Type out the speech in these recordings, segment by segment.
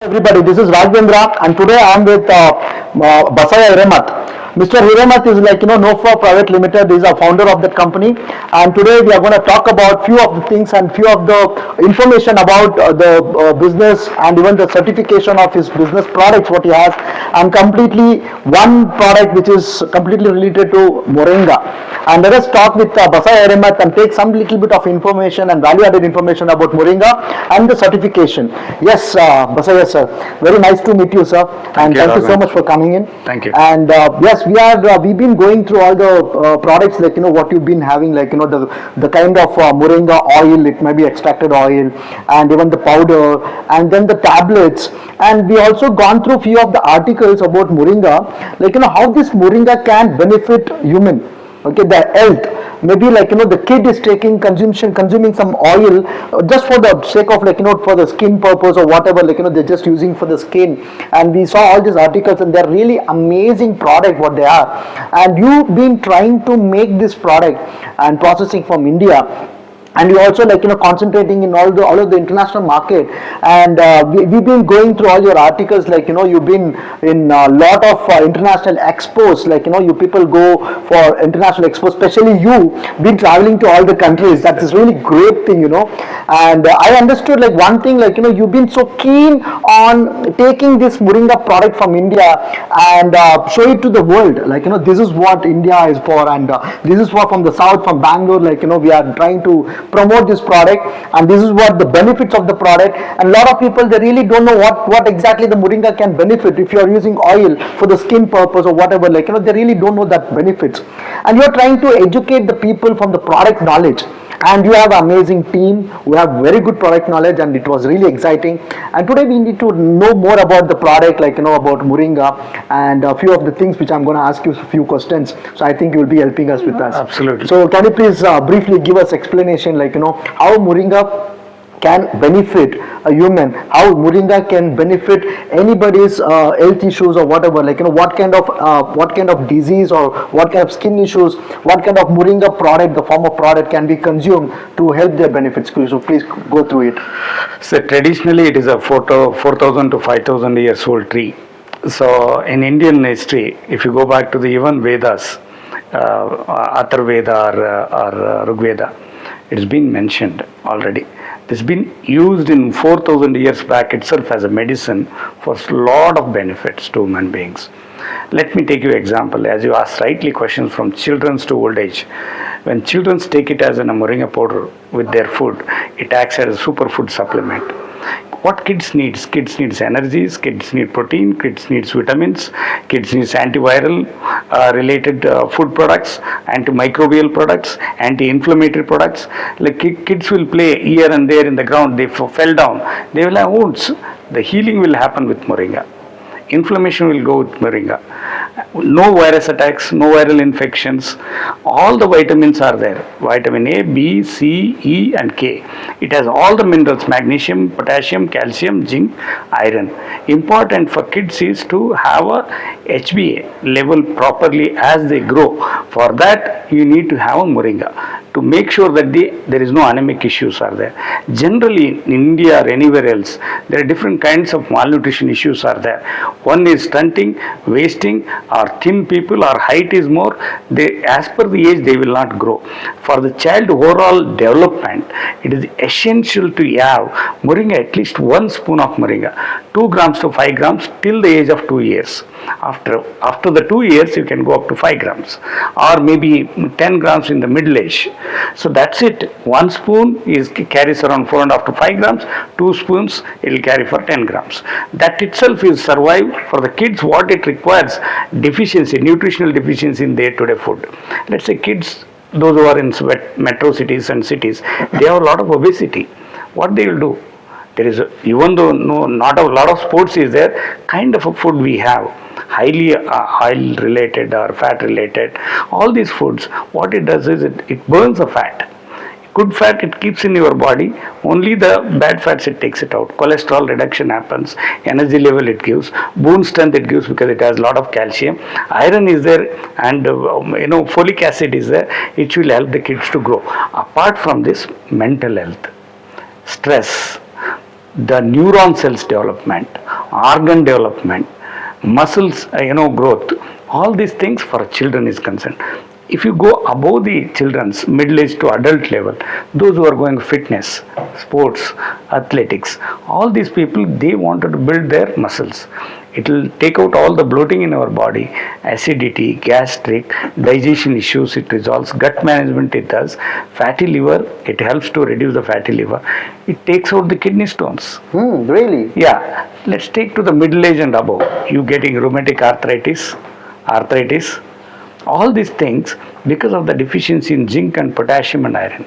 Everybody, this is Rajendra, and today I am with Basaiah Hiremath. Mr. Hiremath is like NOFH Pvt Ltd. Is a founder of that company, and today we are going to talk about few of the things and few of the information about the business and even the certification of his business products what he has, and completely one product which is completely related to Moringa. And let us talk with Basaiah Hiremath and take some little bit of information and value-added information about Moringa and the certification. Yes, Basaiah sir, very nice to meet you, sir, and thank you so much for coming in. Thank you. And yes, we've been going through all the products like what you've been having, like the kind of Moringa oil, it may be extracted oil, and even the powder, and then the tablets. And we also gone through few of the articles about Moringa, like how this Moringa can benefit human. Okay, the health, maybe like the kid is consuming some oil just for the sake of like for the skin purpose or whatever, like they're just using for the skin. And we saw all these articles, and they're really amazing product what they are. And you've been trying to make this product and processing from India, and you also like concentrating in all of the international market. And we've been going through all your articles, like you've been in a lot of international expos, like you people go for international expos, especially you been traveling to all the countries. That's a really great thing. And I understood like one thing, like you've been so keen on taking this Moringa product from India and show it to the world, like this is what India is for, and this is what from the south, from Bangalore, like we are trying to promote this product, and this is what the benefits of the product. And a lot of people, they really don't know what exactly the Moringa can benefit if you are using oil for the skin purpose or whatever, like they really don't know that benefits. And you are trying to educate the people from the product knowledge, and you have an amazing team who have very good product knowledge, and it was really exciting. And today we need to know more about the product, like about Moringa, and a few of the things which I'm going to ask you a few questions. So I think you will be helping us with us. Absolutely. So can you please briefly give us explanation, like how Moringa can benefit a human, how Moringa can benefit anybody's health issues or whatever, like what kind of disease or what kind of skin issues, what kind of Moringa product, the form of product can be consumed to help their benefits. So please go through it. So traditionally it is a 4,000 to 5,000 years old tree. So in Indian history, if you go back to the even Vedas, Atharvaveda or Rig Veda, it's been mentioned already. It's been used in 4,000 years back itself as a medicine for a lot of benefits to human beings. Let me take you an example. As you asked rightly questions from children to old age. When children take it as a Moringa powder with their food, it acts as a superfood supplement. What kids needs? Kids needs energies, kids need protein, kids needs vitamins, kids needs antiviral related food products, antimicrobial products, anti-inflammatory products. Like kids will play here and there in the ground, they fell down, they will have wounds. The healing will happen with Moringa. Inflammation will go with Moringa. No virus attacks, no viral infections. All the vitamins are there. Vitamin A, B, C, E and K. It has all the minerals: magnesium, potassium, calcium, zinc, iron. Important for kids is to have a HbA level properly as they grow. For that you need to have a Moringa to make sure that there is no anemic issues are there. Generally in India or anywhere else, there are different kinds of malnutrition issues are there. One is stunting, wasting, or thin people, or height is more. As per the age, they will not grow. For the child overall development, it is essential to have Moringa, at least 1 spoon of Moringa, 2 grams to 5 grams till the age of 2 years. After the 2 years, you can go up to 5 grams, or maybe 10 grams in the middle age. So that's it. 1 spoon carries around 4.5 to 5 grams. 2 spoons it will carry for 10 grams. That itself is survive for the kids. What it requires, deficiency, nutritional deficiency in day-to-day food. Let's say kids, those who are in metro cities and cities, they have a lot of obesity. What they will do? There is, even though not a lot of sports is there, kind of a food we have, highly oil related or fat related. All these foods, what it does is it burns the fat. Good fat it keeps in your body, only the bad fats it takes it out. Cholesterol reduction happens, energy level it gives, bone strength it gives because it has a lot of calcium. Iron is there, and folic acid is there, it will help the kids to grow. Apart from this, mental health, stress, the neuron cells development, organ development, muscles, growth, all these things for children is concerned. If you go above the children's middle age to adult level, those who are going fitness, sports, athletics, all these people, they wanted to build their muscles. It will take out all the bloating in our body, acidity, gastric, digestion issues it resolves, gut management it does, fatty liver, it helps to reduce the fatty liver, it takes out the kidney stones. Really? Yeah, let's take to the middle age and above. You getting rheumatic arthritis, all these things because of the deficiency in zinc and potassium and iron.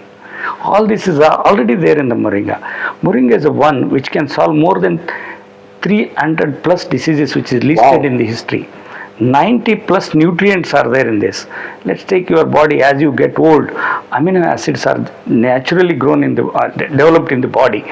All this is already there in the Moringa. Moringa is the one which can solve more than 300 plus diseases which is listed in the history. 90 plus nutrients are there in this. Let's take your body as you get old. Amino acids are naturally grown in the developed in the body.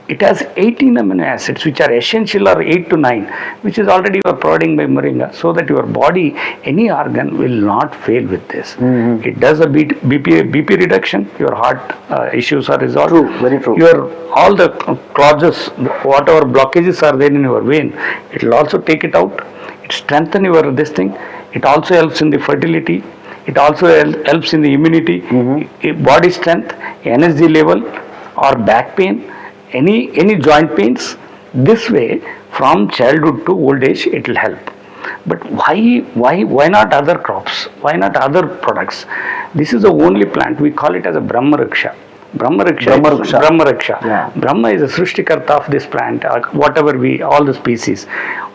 It has 18 amino acids which are essential, or 8 to 9, which is already you are providing by Moringa, so that your body, any organ will not fail with this. It does a BP reduction, your heart issues are resolved. True, very true. Your all the clots, whatever blockages are there in your vein, it will also take it out. It strengthens your this thing. It also helps in the fertility. It also helps in the immunity, body strength, energy level, or back pain. Any joint pains, this way from childhood to old age it will help. But why not other crops? Why not other products? This is the only plant, we call it as a Brahmaraksha. Brahmaraksha. Yeah. Brahma is a Srishtikarta of this plant, whatever all the species.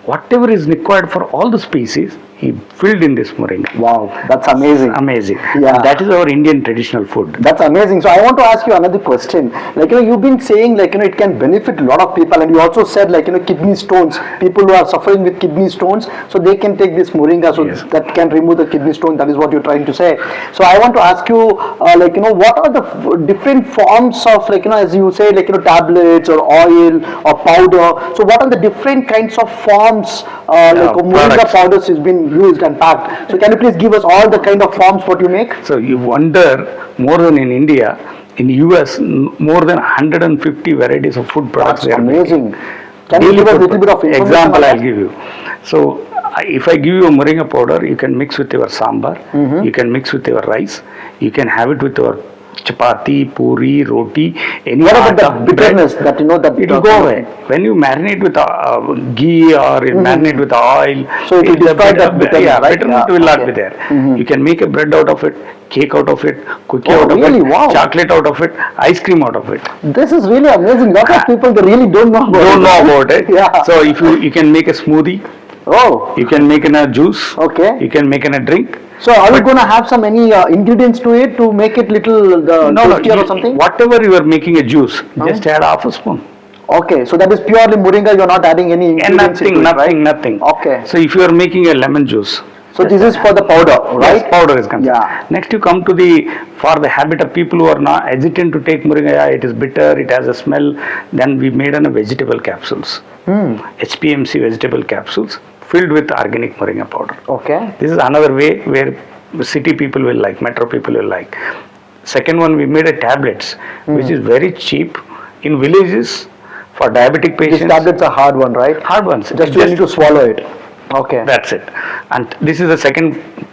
Whatever is required for all the species, he filled in this Moringa. Wow, that's amazing. Amazing. Yeah. That is our Indian traditional food. That's amazing. So I want to ask you another question. You've been saying it can benefit a lot of people, and you also said kidney stones. People who are suffering with kidney stones, so they can take this Moringa, so Yes. that can remove the kidney stone. That is what you're trying to say. So I want to ask you, what are the different forms of as you say tablets or oil or powder. So what are the different kinds of forms Moringa products. powders has been used and packed? So can you please give us all the kind of forms what you make? So you wonder, more than in India, in US, more than 150 varieties of food products. That's they are making. amazing. Can you give us a little bit of information example? on I'll that? give you. So if I give you a Moringa powder, you can mix with your sambar, you can mix with your rice, you can have it with your chapati, puri, roti, any What about atta, the bitterness that that it will go away. When you marinate with ghee or you marinate with oil, So it will destroy that bitterness, right? bitterness Yeah, will not okay. be there. You can make a bread out of it, cake out of it, cookie Oh, out of really? it, Wow. chocolate out of it, ice cream out of it. This is really amazing. Lot of people they really don't know about Don't know about it. Yeah. So if you can make a smoothie, Oh, you can make in a juice, okay. you can make in a drink. So are you going to have some any ingredients to it to make it little tastier or something? Whatever you are making a juice, just add half a spoon. Okay, so that is purely Moringa. You're not adding any And ingredients into it, right? nothing. Okay. So if you are making a lemon juice, So this is for the powder, right? yes, powder is concerned. Yeah. Next you come to for the habit of people who are not hesitant to take Moringa, it is bitter, it has a smell, then we made on a vegetable capsules. HPMC vegetable capsules filled with organic Moringa powder. Okay. This is another way where city people will like, metro people will like. Second one, we made a tablets, which is very cheap in villages for diabetic These patients. tablets are hard one, right? Hard ones. Just you need to swallow it. Okay. That's it. And this is the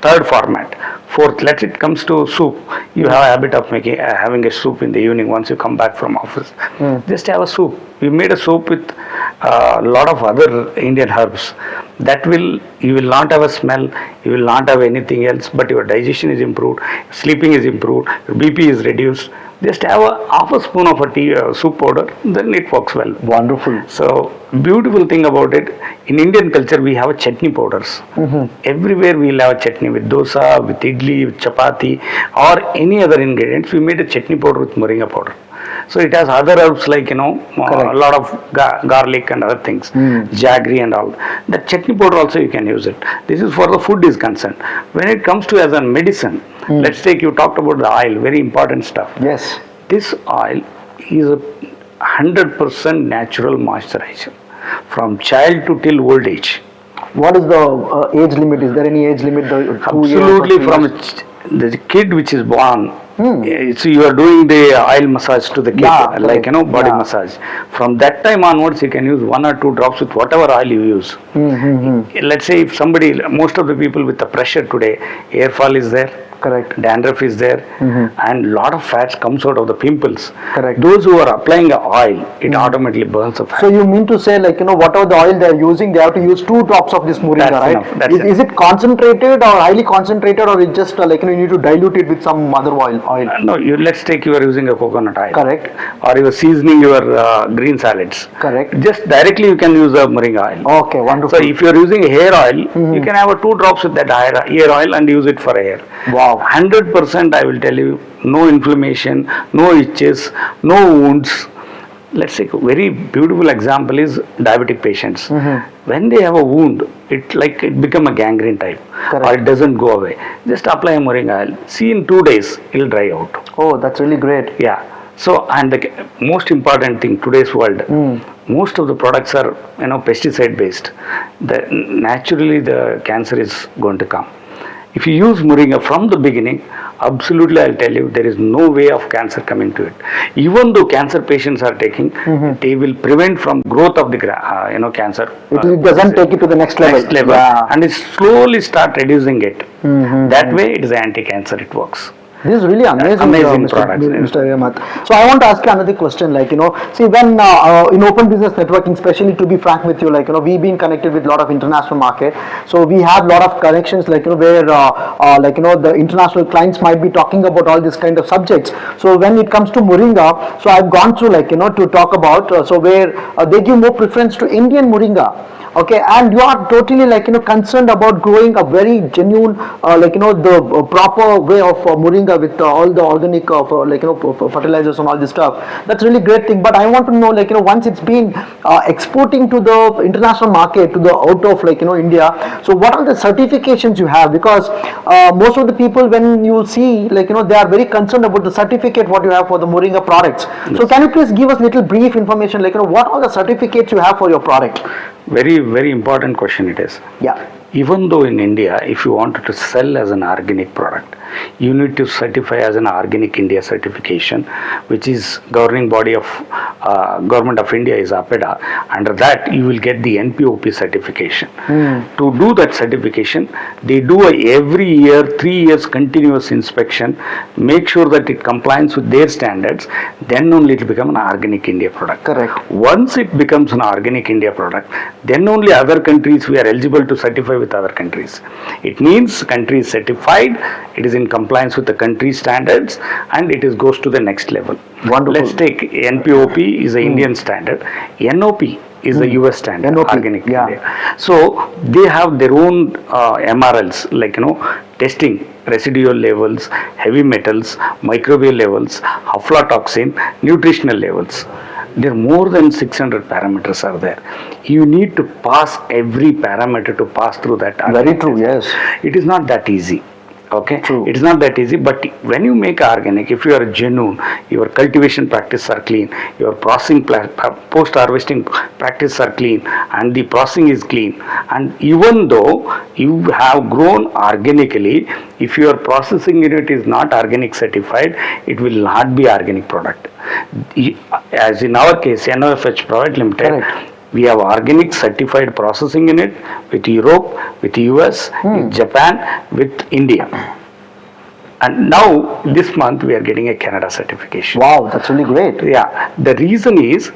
third format. Fourth, let it comes to soup. You have a habit of having a soup in the evening once you come back from office. Just have a soup. We made a soup with a lot of other Indian herbs. You will not have a smell, you will not have anything else, but your digestion is improved, sleeping is improved, your BP is reduced. Just have half a spoon of a tea soup powder, then it works well. Wonderful. So, beautiful thing about it, in Indian culture we have a chutney powders. Everywhere we will have a chutney with dosa, with idli, with chapati, or any other ingredients. We made a chutney powder with Moringa powder. So it has other herbs like a lot of garlic and other things, jaggery and all. That chutney powder also you can use it. This is for the food is concerned. When it comes to as a medicine, let's take, you talked about the oil, very important stuff. Yes. This oil is a 100% natural moisturizer from child to till old age. What is the age limit? Is there any age limit? 2 years or Absolutely, 3 from years? the kid which is born So you are doing the oil massage to the kid, Yeah, like correct. body Yeah. massage. From that time onwards, you can use 1 or 2 drops with whatever oil you use. Let's say if somebody, most of the people with the pressure today, hair fall is there, Correct. dandruff is there, and lot of fats comes out of the pimples. Correct. Those who are applying a oil, it automatically burns the fat. So you mean to say, like, whatever the oil they are using, they have to use 2 drops of this Moringa, That's right? enough, that's Is it concentrated or highly concentrated, or it just you need to dilute it with some other oil? No, let's take you are using a coconut oil. Correct. Or you are seasoning your green salads. Correct. Just directly you can use a moringa oil. Okay, wonderful. So if you are using hair oil, you can have a 2 drops with that hair oil and use it for hair. Wow. 100% I will tell you, no inflammation, no itches, no wounds. Let's take a very beautiful example is diabetic patients. When they have a wound, it become a gangrene type, Correct. or it doesn't go away. Just apply a moringa oil. See, in 2 days it will dry out. Oh, that's really great. Yeah. So, and the most important thing, today's world, most of the products are pesticide based. Naturally the cancer is going to come. If you use moringa from the beginning, absolutely I'll tell you, there is no way of cancer coming to it. Even though cancer patients are taking, they will prevent from growth of the cancer. It doesn't take it to the next level. Yeah. And it slowly start reducing it. That way it is anti-cancer, it works. This is really amazing, Amazing Mr. product, yeah. Mr. Hiremath. So I want to ask you another question, see, when in open business networking, especially to be frank with you, we've been connected with a lot of international market. So we have a lot of connections, where the international clients might be talking about all this kind of subjects. So when it comes to Moringa, so I've gone through, to talk about, where they give more preference to Indian Moringa. Okay, and you are totally concerned about growing a very genuine the proper way of Moringa with all the organic fertilizers and all this stuff. That's really great thing. But I want to know once it's been exporting to the international market, to the out of India. So what are the certifications you have? Because most of the people, when you see they are very concerned about the certificate what you have for the Moringa products. So can you please give us little brief information what are the certificates you have for your product? Very, very important question it is. Yeah. Even though in India, if you wanted to sell as an organic product, you need to certify as an Organic India certification, which is governing body of Government of India is APEDA. Under that, you will get the NPOP certification. To do that certification, they do every year, 3 years continuous inspection, make sure that it complies with their standards, then only it will become an Organic India product. Correct. Once it becomes an Organic India product, then only other countries we are eligible to certify with other countries. It means country is certified, it is in compliance with the country standards, and it goes to the next level. Wonderful. Let's take NPOP is the Indian standard, NOP is the US standard, NOP, Organic yeah. India. So they have their own MRLs, testing residual levels, heavy metals, microbial levels, aflatoxin, nutritional levels. There are more than 600 parameters are there. You need to pass every parameter to pass through that. Very true, yes. It is not that easy. Okay, True. It is not that easy, but when you make organic, if you are genuine, your cultivation practices are clean, your processing post-harvesting practices are clean, and the processing is clean, and even though you have grown organically, if your processing unit is not organic certified, it will not be organic product. As in our case, NOFH Pvt Ltd, Correct. we have organic certified processing unit with Europe, with US, with Japan, with India. And now this month we are getting a Canada certification. Wow, that's really great. Yeah, the reason is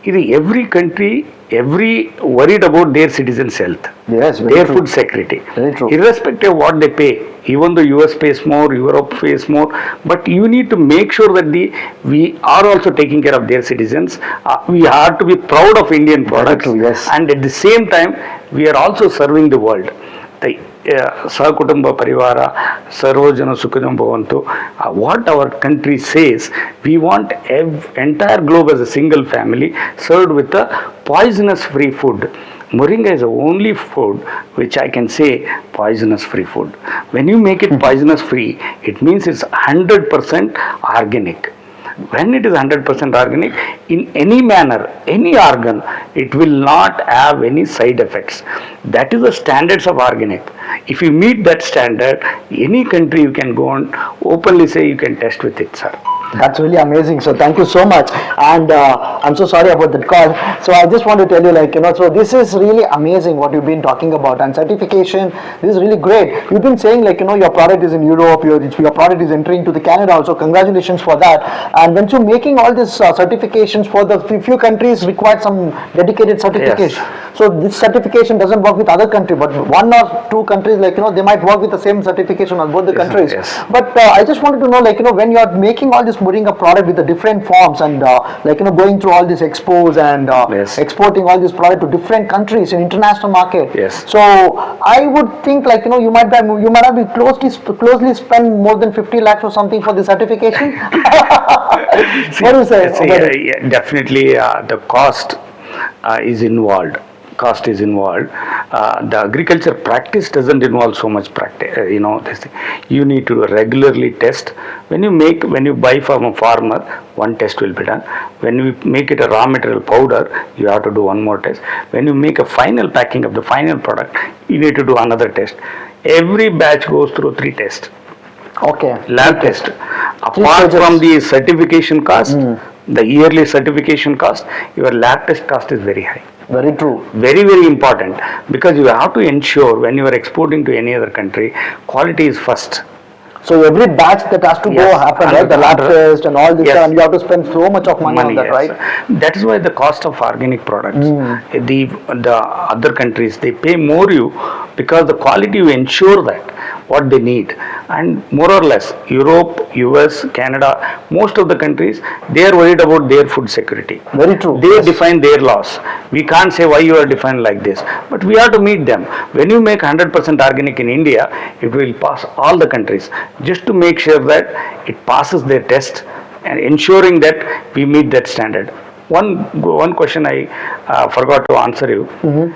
every country, worried about their citizens' health, Yes, very their true. food security, Very true. irrespective of what they pay. Even though US pays more, Europe pays more, but you need to make sure that we are also taking care of their citizens. We have to be proud of Indian products, true, yes. and at the same time, we are also serving the world. The Sahakutumba Parivara, Sarvojana Sukhadam Bhavantu, what our country says, we want entire globe as a single family served with a poisonous free food. Moringa is the only food which I can say poisonous free food. When you make it poisonous free, it means it's 100% organic. When it is 100% organic, in any manner, any organ, it will not have any side effects. That is the standards of organic. If you meet that standard, any country you can go and openly say you can test with it, sir. That's really amazing. So thank you so much. And I'm so sorry about that call. So I just want to tell you, like, so this is really amazing what you've been talking about. And certification, this is really great. You've been saying, like, your product is in Europe, your product is entering to the Canada also. Congratulations for that. And when you're making all these certifications for the few countries require some dedicated certification. Yes. So this certification doesn't work with other countries, but one or two countries, like, they might work with the same certification on both the countries. Yes. But I just wanted to know, like, when you're making all this Moringa product with the different forms and going through all these expos and yes. exporting all this product to different countries in international market. Yes. So I would think, like, you might have been closely spend more than 50 lakhs or something for the certification. What do you say? Definitely the cost is involved. The agriculture practice doesn't involve so much practice. This thing. You need to regularly test. When you buy from a farmer, one test will be done. When you make it a raw material powder, you have to do one more test. When you make a final packing of the final product, you need to do another test. Every batch goes through 3 tests. Okay. Lab test. Apart from the certification cost, the yearly certification cost, your lab test cost is very high. Very true. Very, very important, because you have to ensure when you are exporting to any other country, quality is first. So every batch that has to go happen, right? The lab test and all this, and you have to spend so much of money on that, right? That is why the cost of organic products, the other countries, they pay more you, because the quality you ensure that what they need. And more or less, Europe, US, Canada, most of the countries, they are worried about their food security. Very true. They define their laws. We can't say why you are defined like this, but we have to meet them. When you make 100% organic in India, it will pass all the countries, just to make sure that it passes their test and ensuring that we meet that standard. One question I forgot to answer you.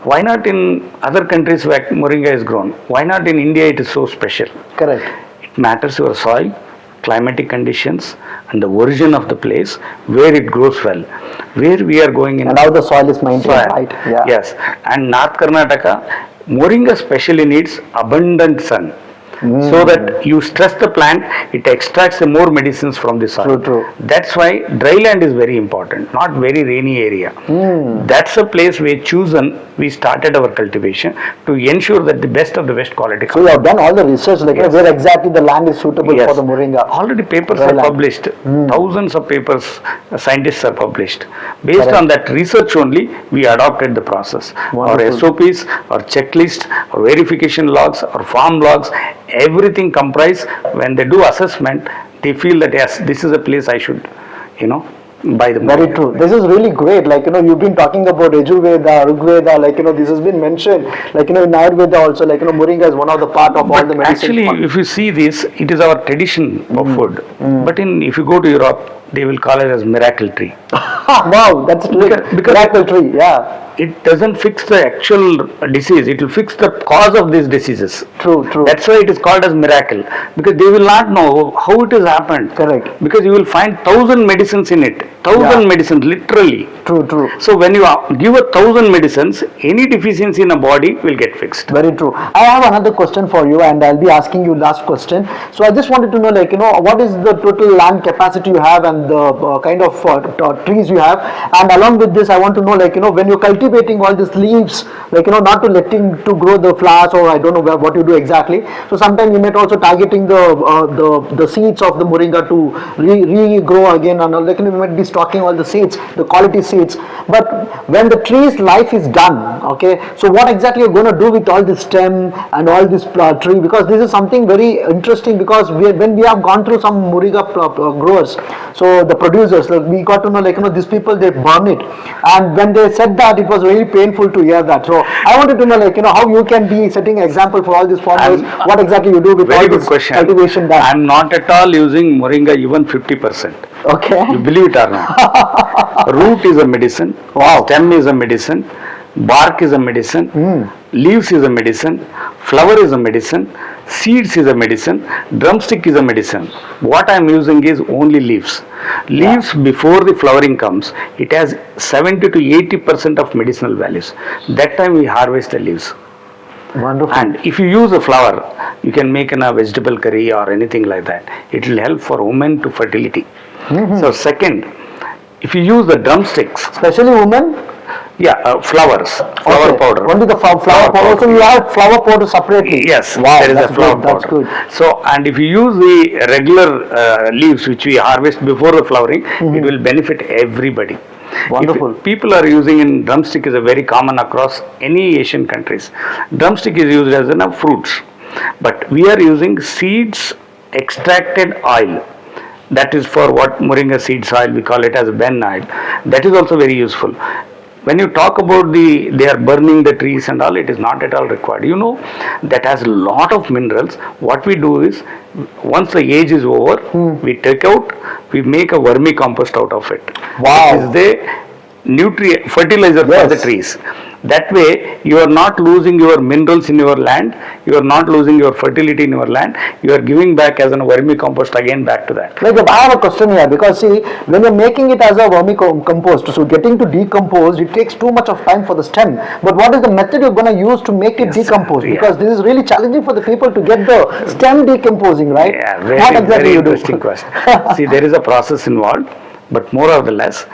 Why not in other countries where Moringa is grown? Why not in India it is so special? Correct. It matters your soil, climatic conditions, and the origin of the place where it grows well. Where we are going in... And how the soil is maintained, right? Yeah. Yes. And North Karnataka, Moringa especially needs abundant sun. So that you stress the plant, it extracts more medicines from the soil. True. That's why dry land is very important, not very rainy area. That's a place we started our cultivation to ensure that the best of the best quality. So you have done all the research, like where exactly the land is suitable for the Moringa. Already papers are published. Thousands of papers, scientists are published. Based on that research only, we adopted the process. Wonderful. Our SOPs, our checklist, our verification logs, our farm logs, everything comprised. When they do assessment, they feel that yes, this is a place I should, buy the Moringa. Very true. This is really great. Like, you've been talking about Yajurveda, Rigveda, like, this has been mentioned. Like, in Ayurveda also, like, Moringa is one of the part of all the medicine. Actually, if you see this, it is our tradition of food. But if you go to Europe, they will call it as miracle tree. Wow, that's because miracle tree, yeah. It doesn't fix the actual disease, it will fix the cause of these diseases. True. That's why it is called as miracle, because they will not know how it has happened. Correct. Because you will find 1,000 medicines in it. 1,000 medicines, literally. True. So when you give 1,000 medicines, any deficiency in a body will get fixed. Very true. I have another question for you, and I'll be asking you last question. So I just wanted to know, like, what is the total land capacity you have and the kind of trees you have, and along with this, I want to know, like, when you're cultivating all these leaves, like, not to letting to grow the flowers, or I don't know what you do exactly. So sometimes you might also targeting the seeds of the Moringa to regrow again, and like, you might be stocking all the seeds, the quality seeds. But when the tree's life is done, okay, so what exactly you're going to do with all this stem and all this tree? Because this is something very interesting, because when we have gone through some Moringa growers, so the producers, we got to know, like, these people, they burn it, and when they said that, it was really painful to hear that. So I wanted to know, like, how you can be setting an example for all these farmers, what exactly you do with all this cultivation done. I'm not at all using Moringa even 50%. Okay. You believe it or not? Root is a medicine. Wow. Stem is a medicine. Bark is a medicine. Leaves is a medicine. Flower is a medicine. Seeds is a medicine, drumstick is a medicine. What I am using is only leaves. Leaves before the flowering comes, it has 70 to 80% of medicinal values. That time we harvest the leaves. Wonderful. And if you use a flower, you can make a vegetable curry or anything like that. It will help for women to fertility. So second, if you use the drumsticks, Especially women? flowers, flower Okay. powder. Only the flower powder. So you have flower powder separately? Yes, Wow, there is that's a flower good. That's powder. good. So, and if you use the regular leaves which we harvest before the flowering, it will benefit everybody. Wonderful. If people are using in drumstick is a very common across any Asian countries. Drumstick is used as in fruits, but we are using seeds extracted oil. That is for what Moringa seeds oil, we call it as Ben oil. That is also very useful. When you talk about they are burning the trees and all, it is not at all required. You know, that has a lot of minerals. What we do is, once the age is over, we take out, we make a vermicompost out of it. Wow. It is the fertilizer for the trees. That way, you are not losing your minerals in your land, you are not losing your fertility in your land, you are giving back as a vermicompost again back to that. Like, I have a question here, because see, when you're making it as a vermicompost, so getting to decompose, it takes too much of time for the stem. But what is the method you're going to use to make it decompose? Because this is really challenging for the people to get the stem decomposing, right? Yeah, what exactly very you do? interesting question. See, there is a process involved, but more or less,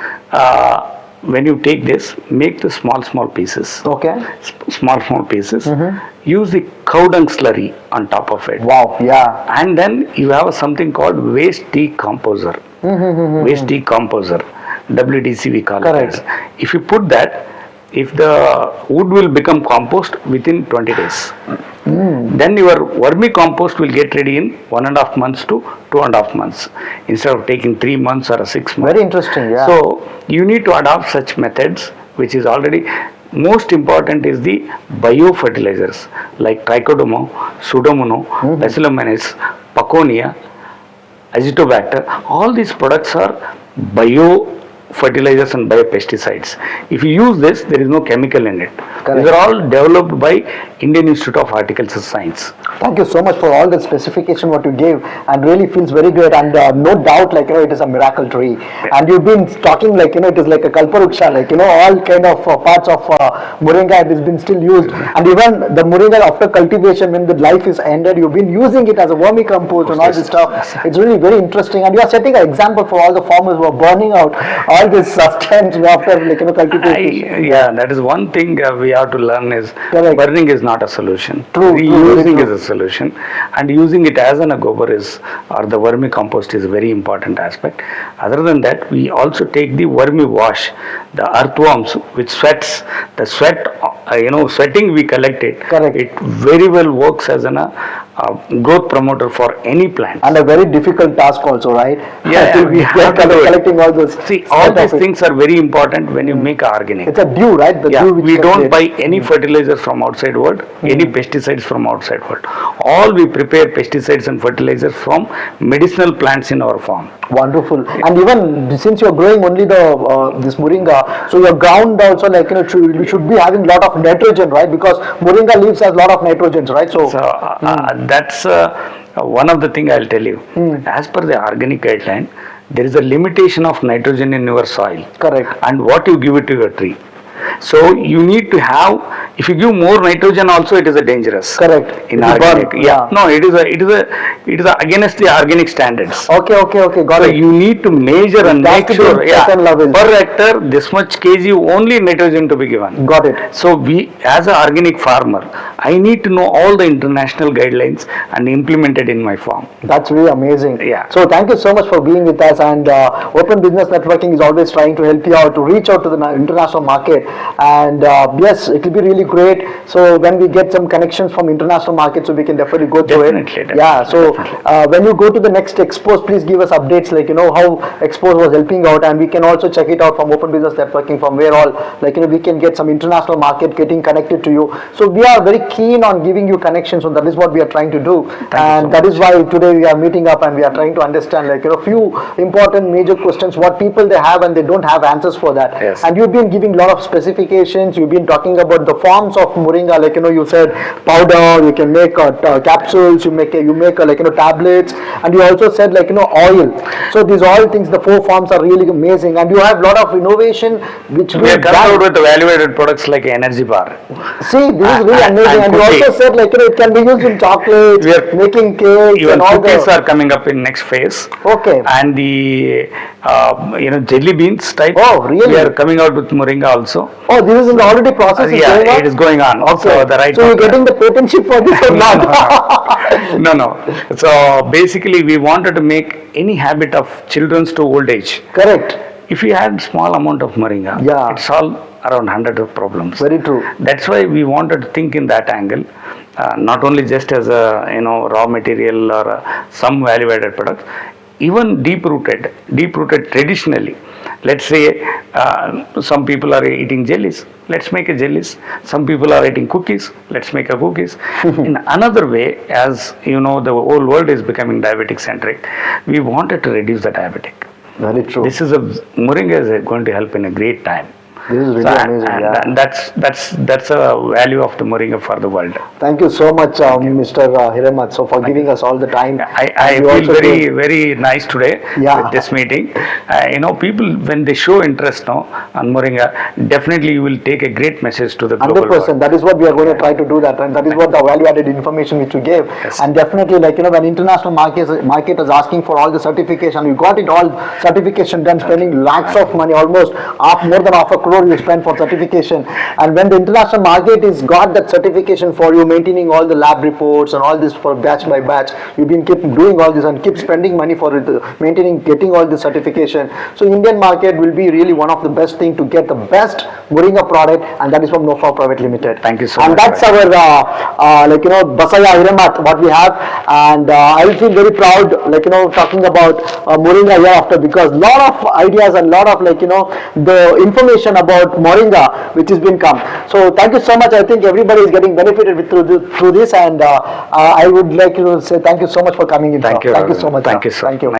when you take this, make the small pieces. Okay. Small pieces. Use the cow dung slurry on top of it. Wow, yeah. And then you have something called waste decomposer. Waste decomposer. WDC we call Correct. it. If you put that, if the wood will become compost within 20 days. Then your vermicompost will get ready in 1.5 months to 2.5 months instead of taking 3 months or 6 months. Very interesting, yeah. So you need to adopt such methods, which is already most important is the biofertilizers like trichoderma, pseudomonas, bacillomyces, paconia, azotobacter. All these products are fertilizers and biopesticides. If you use this, there is no chemical in it. Correct. These are all developed by Indian Institute of Horticultural Science. Thank you so much for all the specification what you gave, and really feels very great, and no doubt, like, it is a miracle tree. And you've been talking like, it is like a kalparuksha, like, all kind of parts of Moringa, it has been still used. And even the Moringa after cultivation, when the life is ended, you've been using it as a vermicompost and all this stuff. It's really very interesting, and you are setting an example for all the farmers who are burning out all this substance after, like, cultivation. That is one thing we have to learn is Correct. burning is not a solution. True, Reusing true. is a solution, and using it as an gobar or the vermicompost is a very important aspect. Other than that, we also take the vermi wash, the earthworms which sweats, the sweat, sweating we collect it. Correct. It very well works as growth promoter for any plant. And a very difficult task also, right? We have to do it. Collecting all those. See, all these things are very important when you make organic. It's a dew, right? The dew which We gets don't it. buy any fertilizers from outside world, any pesticides from outside world. All we prepare pesticides and fertilizers from medicinal plants in our farm. Wonderful. And even since you're growing only the this Moringa, so your ground also, like, you should be having lot of nitrogen, right? Because Moringa leaves has lot of nitrogens, right? So That's one of the thing I'll tell you. As per the organic guideline, there is a limitation of nitrogen in your soil. Correct. And what you give it to your tree. So you need to have, if you give more nitrogen also, it is a dangerous. Correct. In It will organic. burn. Yeah. No, it is against the organic standards. Okay, got So it. you need to measure and has make to be sure, in certain levels. per hectare this much kg only nitrogen to be given. Got it. So we, as an organic farmer, I need to know all the international guidelines and implement it in my farm. That's really amazing. Yeah. So thank you so much for being with us, and Open Business Networking is always trying to help you out to reach out to the international market, and yes, it will be really great. So when we get some connections from international markets, so we can definitely go through Definitely. Yeah. So when you go to the next expos, please give us updates, like, how expos was helping out, and we can also check it out from Open Business Networking, from where all, like, we can get some international market getting connected to you. So we are very keen on giving you connections, so that is what we are trying to do. Thank you so That is why today we are meeting up and we are trying to understand few important major questions what people they have and they don't have answers for that. Yes. And you've been giving a lot of specifications. You've been talking about the forms of moringa, you said powder, you can make capsules, you make tablets, and you also said oil. So these all things, the 4 forms are really amazing, and you have a lot of innovation which We are coming out with value-added products like energy bar. See, this is really amazing, and you cookie. also said it can be used in chocolates, We are- making cakes, Even and all cookies the. are coming up in next phase. Okay. And the jelly beans type. Oh, really? We are coming out with moringa also. Oh, this is in the already process. Is Yeah, going on? it is going on. Okay. So the right. So you're getting the patentship for this or not? No. So basically, we wanted to make any habit of children's to old age. Correct. If you had small amount of moringa, Yeah. it solve around 100 of problems. Very true. That's why we wanted to think in that angle, not only just as a raw material or some value-added products, even deep-rooted traditionally. Let's say some people are eating jellies. Let's make a jellies. Some people are eating cookies. Let's make a cookies. In another way, as the whole world is becoming diabetic-centric, we wanted to reduce the diabetic. Very true. This is moringa is going to help in a great time. This is really amazing. Yeah. And that's a value of the moringa for the world. Thank you so much, Mr. Hiremath, so for giving us all the time. I And you feel also very did- very nice today Yeah. with this meeting. People when they show interest now on moringa, definitely you will take a great message to the global 100%. world. That is what we are going to try to do that, and that is what the value-added information which you gave. Yes. And definitely, when international market is asking for all the certification, you got it all certification done, spending lakhs of money, almost more than half a crore you spend for certification. And when the international market is got that certification for you, maintaining all the lab reports and all this for batch by batch, you've been keep doing all this and keep spending money for it, getting all this certification. So Indian market will be really one of the best thing to get the best moringa product, and that is from NOFH Pvt Ltd. Thank you so and much. that's our Basaiah Hiremath what we have, and I feel very proud talking about moringa here after, because lot of ideas and lot of the information about moringa which has been come. So thank you so much. I think everybody is getting benefited through this, and I would like to say thank you so much for coming in. Thank sir. you. Thank you so much. Thank sir. you, sir. Thank you.